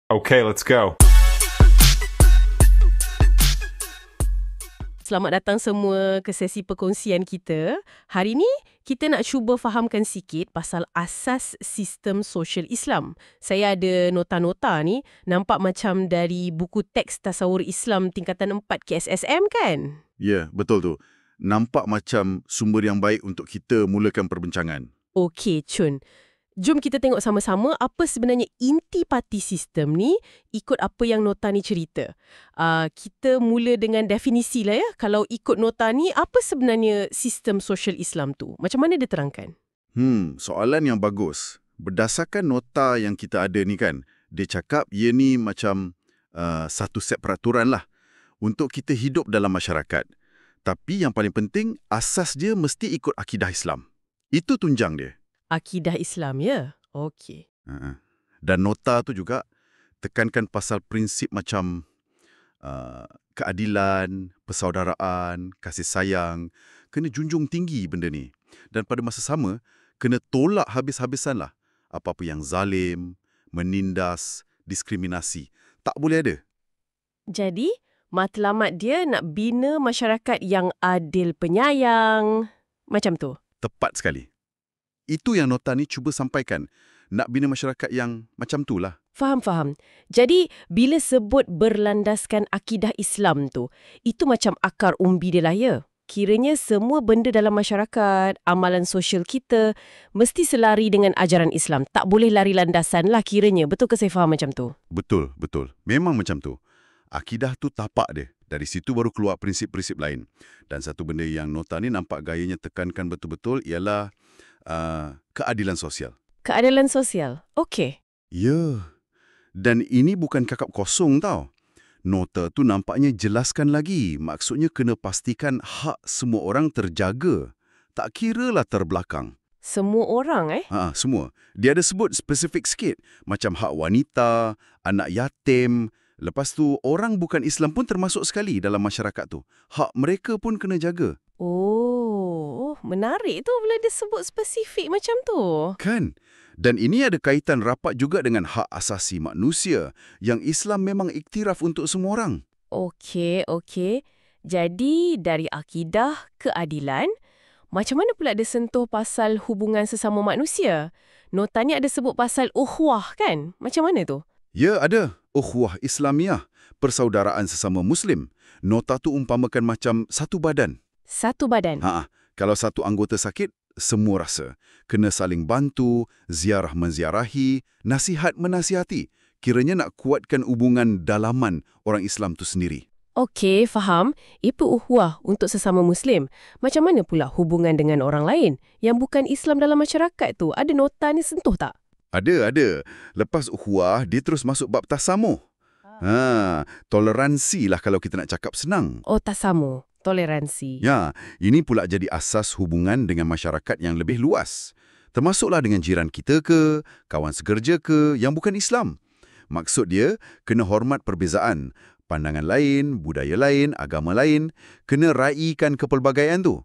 Okay, let's go. Selamat datang semua ke sesi perkongsian kita. Hari ni kita nak cuba fahamkan sikit pasal asas sistem sosial Islam. Saya ada nota-nota ni, nampak macam dari buku teks tasawur Islam tingkatan 4 KSSM kan? Ya, betul tu. Nampak macam sumber yang baik untuk kita mulakan perbincangan. Okey, Chun. Jom kita tengok sama-sama apa sebenarnya intipati sistem ni ikut apa yang nota ni cerita. Kita mula dengan definisi lah ya. Kalau ikut nota ni, apa sebenarnya sistem sosial Islam tu? Macam mana dia terangkan? Soalan yang bagus. Berdasarkan nota yang kita ada ni kan, dia cakap ia ni macam satu set peraturan lah untuk kita hidup dalam masyarakat. Tapi yang paling penting, asas dia mesti ikut akidah Islam. Itu tunjang dia. Akidah Islam, ya? Okey. Dan nota tu juga tekankan pasal prinsip macam keadilan, persaudaraan, kasih sayang. Kena junjung tinggi benda ni. Dan pada masa sama, kena tolak habis-habisan lah apa-apa yang zalim, menindas, diskriminasi. Tak boleh ada. Jadi, matlamat dia nak bina masyarakat yang adil penyayang. Macam tu. Tepat sekali. Itu yang nota ni cuba sampaikan. Nak bina masyarakat yang macam tu lah. Faham. Jadi, bila sebut berlandaskan akidah Islam tu, itu macam akar umbi dia lah ya? Kiranya semua benda dalam masyarakat, amalan sosial kita, mesti selari dengan ajaran Islam. Tak boleh lari landasan lah kiranya. Betul ke saya faham macam tu? Betul. Memang macam tu. Akidah tu tapak dia. Dari situ baru keluar prinsip-prinsip lain. Dan satu benda yang nota ni nampak gayanya tekankan betul-betul ialah keadilan sosial. Keadilan sosial? Okey. Ya. Dan ini bukan cakap kosong tau. Nota tu nampaknya jelaskan lagi. Maksudnya kena pastikan hak semua orang terjaga. Tak kiralah terbelakang. Semua orang Semua. Dia ada sebut spesifik sikit. Macam hak wanita, anak yatim. Lepas tu, orang bukan Islam pun termasuk sekali dalam masyarakat tu. Hak mereka pun kena jaga. Oh, menarik tu bila dia sebut spesifik macam tu. Kan? Dan ini ada kaitan rapat juga dengan hak asasi manusia yang Islam memang iktiraf untuk semua orang. Okey. Jadi, dari akidah ke keadilan, macam mana pula dia sentuh pasal hubungan sesama manusia? Nota ni ada sebut pasal ukhuwah kan? Macam mana tu? Ya, ada. Ukhuwah Islamiah, persaudaraan sesama Muslim. Nota tu umpamakan macam satu badan. Satu badan? Kalau satu anggota sakit, semua rasa. Kena saling bantu, ziarah menziarahi, nasihat menasihati. Kiranya nak kuatkan hubungan dalaman orang Islam tu sendiri. Okey, faham. Itu ukhuwah untuk sesama Muslim. Macam mana pula hubungan dengan orang lain yang bukan Islam dalam masyarakat tu? Ada nota ni sentuh tak? Ada. Lepas ukhuwah, dia terus masuk bab tasamuh. Toleransi lah kalau kita nak cakap senang. Oh, tasamuh. Toleransi. Ya, ini pula jadi asas hubungan dengan masyarakat yang lebih luas. Termasuklah dengan jiran kita ke, kawan sekerja ke, yang bukan Islam. Maksud dia, kena hormat perbezaan. Pandangan lain, budaya lain, agama lain. Kena raikan kepelbagaian tu.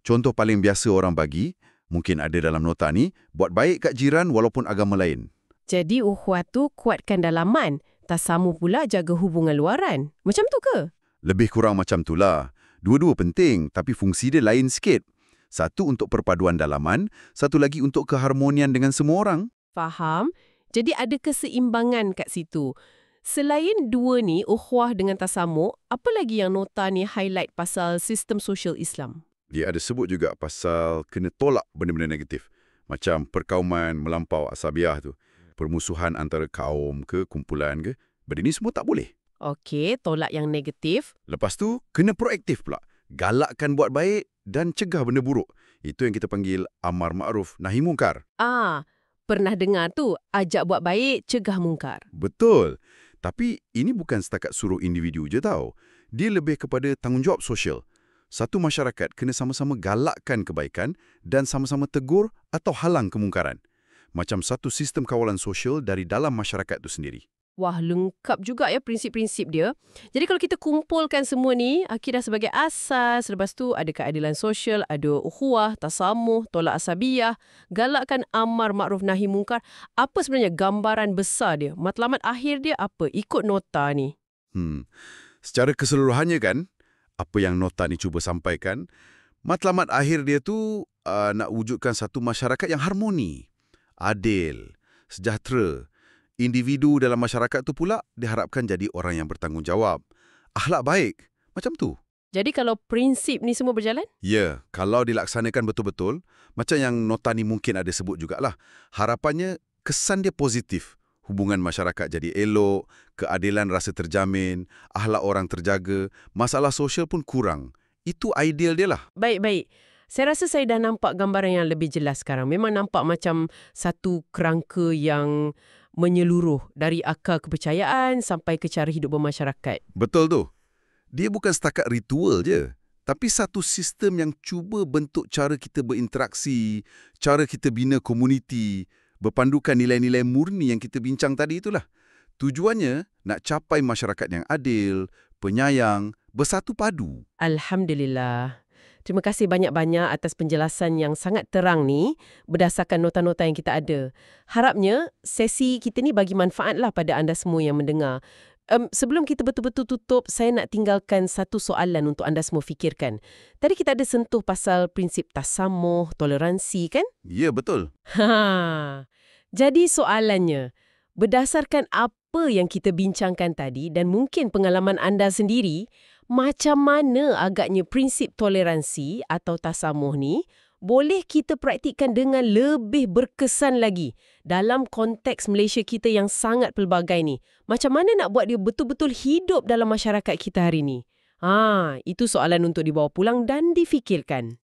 Contoh paling biasa orang bagi, mungkin ada dalam nota ni, buat baik kat jiran walaupun agama lain. Jadi ukhuwah tu kuatkan dalaman. Tasamuh pula jaga hubungan luaran. Macam tu ke? Lebih kurang macam itulah. Dua-dua penting, tapi fungsi dia lain sikit. Satu untuk perpaduan dalaman, satu lagi untuk keharmonian dengan semua orang. Faham. Jadi ada keseimbangan kat situ. Selain dua ni, ukhuwah dengan tasamuh, apa lagi yang nota ni highlight pasal sistem sosial Islam? Dia ada sebut juga pasal kena tolak benda-benda negatif. Macam perkauman melampau asabiah tu. Permusuhan antara kaum ke, kumpulan ke. Benda ni semua tak boleh. Okey, tolak yang negatif. Lepas tu, kena proaktif pula. Galakkan buat baik dan cegah benda buruk. Itu yang kita panggil amar ma'ruf nahi mungkar. Pernah dengar tu, ajak buat baik, cegah mungkar. Betul. Tapi ini bukan setakat suruh individu je tau. Dia lebih kepada tanggungjawab sosial. Satu masyarakat kena sama-sama galakkan kebaikan dan sama-sama tegur atau halang kemungkaran. Macam satu sistem kawalan sosial dari dalam masyarakat itu sendiri. Wah, lengkap juga ya prinsip-prinsip dia. Jadi kalau kita kumpulkan semua ni, akidah sebagai asas, lepas tu ada keadilan sosial, ada ukhuwah, tasamuh, tolak asabiyah, galakkan amar ma'ruf nahi mungkar. Apa sebenarnya gambaran besar dia? Matlamat akhir dia apa? Ikut nota ni. Secara keseluruhannya kan, apa yang nota ni cuba sampaikan, matlamat akhir dia tu nak wujudkan satu masyarakat yang harmoni, adil, sejahtera. Individu dalam masyarakat tu pula diharapkan jadi orang yang bertanggungjawab. Akhlak baik, macam tu. Jadi kalau prinsip ni semua berjalan? Ya, kalau dilaksanakan betul-betul, macam yang nota ni mungkin ada sebut jugalah, harapannya kesan dia positif. Hubungan masyarakat jadi elok, keadilan rasa terjamin, akhlak orang terjaga, masalah sosial pun kurang. Itu ideal dia lah. Baik. Saya rasa saya dah nampak gambaran yang lebih jelas sekarang. Memang nampak macam satu kerangka yang menyeluruh dari akar kepercayaan sampai ke cara hidup bermasyarakat. Betul tu. Dia bukan setakat ritual je, tapi satu sistem yang cuba bentuk cara kita berinteraksi, cara kita bina komuniti, berpandukan nilai-nilai murni yang kita bincang tadi itulah. Tujuannya nak capai masyarakat yang adil, penyayang, bersatu padu. Alhamdulillah. Terima kasih banyak-banyak atas penjelasan yang sangat terang ni berdasarkan nota-nota yang kita ada. Harapnya sesi kita ni bagi manfaatlah pada anda semua yang mendengar. Sebelum kita betul-betul tutup, saya nak tinggalkan satu soalan untuk anda semua fikirkan. Tadi kita ada sentuh pasal prinsip tasamuh, toleransi kan? Ya, betul. Jadi soalannya, berdasarkan apa yang kita bincangkan tadi dan mungkin pengalaman anda sendiri, macam mana agaknya prinsip toleransi atau tasamuh ni boleh kita praktikkan dengan lebih berkesan lagi dalam konteks Malaysia kita yang sangat pelbagai ni? Macam mana nak buat dia betul-betul hidup dalam masyarakat kita hari ni? Itu soalan untuk dibawa pulang dan difikirkan.